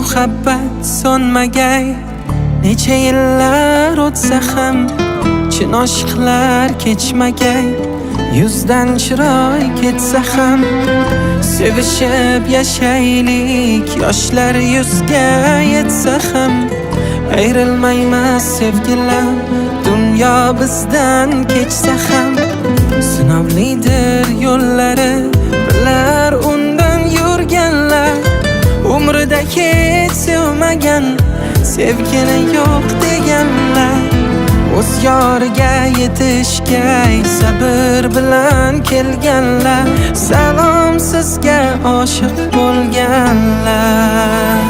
muhabbat so'nmagay. Necha yillar o'tsa ham chin oshiqlar kechmagay. Yuzdan chiroy ketsa ham sevishib yashaylik. Yoshlar yuzga yetsa ham ayrilmaymiz sevgilar. Dunyo bizdan kechsa ham sinovlidir yo'llari. Bilar undan yurganlar umrida hech sevmagan, sevgini yo'q deganlar. O'z yoriga yetishgay sabr bilan kelganlar. Salom sizga oshiq bo'lganlar.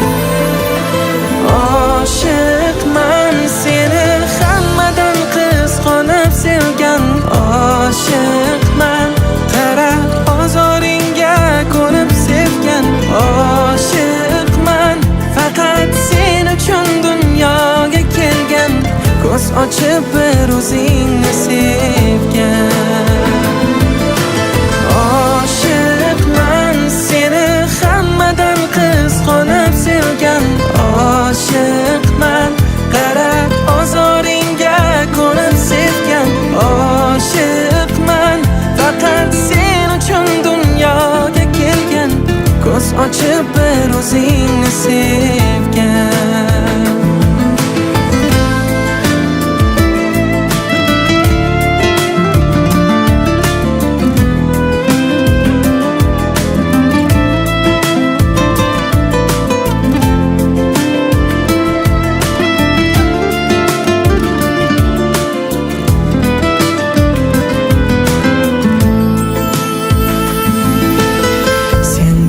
Oshiqman seni hammadan qizg'onib sevgan. Oshiqman qarab ozoringga ko'nib sevgan. Oshiqman faqat sen uchun dunyoga kelgan. Ko'z ochib bir o'zingni sevgan. Oshiqman seni hammadan qizg'onib sevgan. Oshiqman qarab ozoringga ko'nib sevgan. Oshiqman faqat sen uchun dunyoga kelgan. Ko'z ochib bir o'zingni sevgan.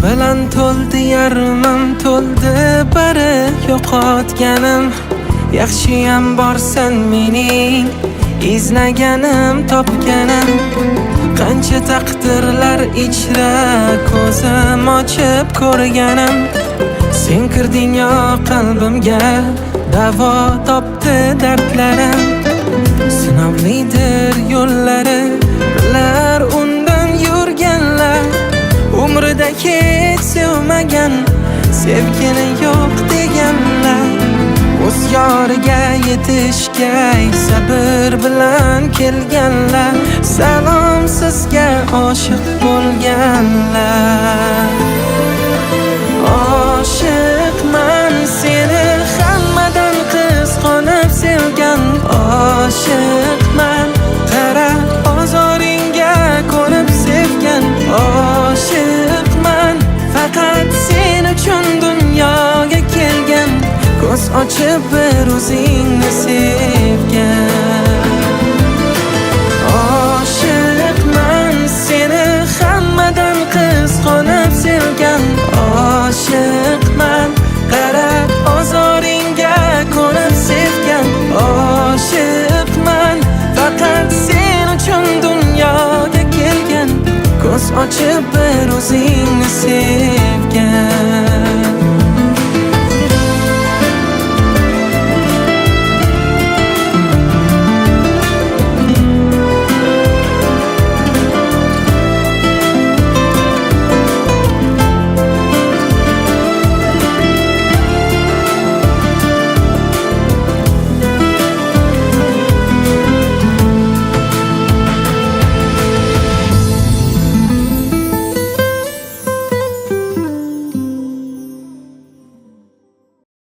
Bilan to'ldi yarmim, to'ldi bari yo'qotganim. Yaxshiyam borsan mening izlaganim, topganim. Qancha taqdirlar ichra ko'zim ochib ko'rganim. Sen kirding yo qalbimga, davo topdi dardlarim. Sinovlidir yo'llari, bilar undan yurganlar. Umrida hech sevmagan, sevgini yo'q deganlar. O'z yoriga yetishgay sabr bilan kelganlar. Salom sizga oshiq bo'lganlar. Oshiqman seni hammadan qizg'onib sevgan. Oshiqman qarab ozoringga ko'nib sevgan. Oshiqman faqat sen uchun dunyoga kelgan. Ko'z ochib bir o'zingni sevgan. Oshiqman seni hammadan qizg'onib sevgan. Oshiqman qarab ozoringga ko'nib sevgan. Oshiqman faqat sen uchun dunyoga kelgan. Ko'z ochib bir o'zingni sev.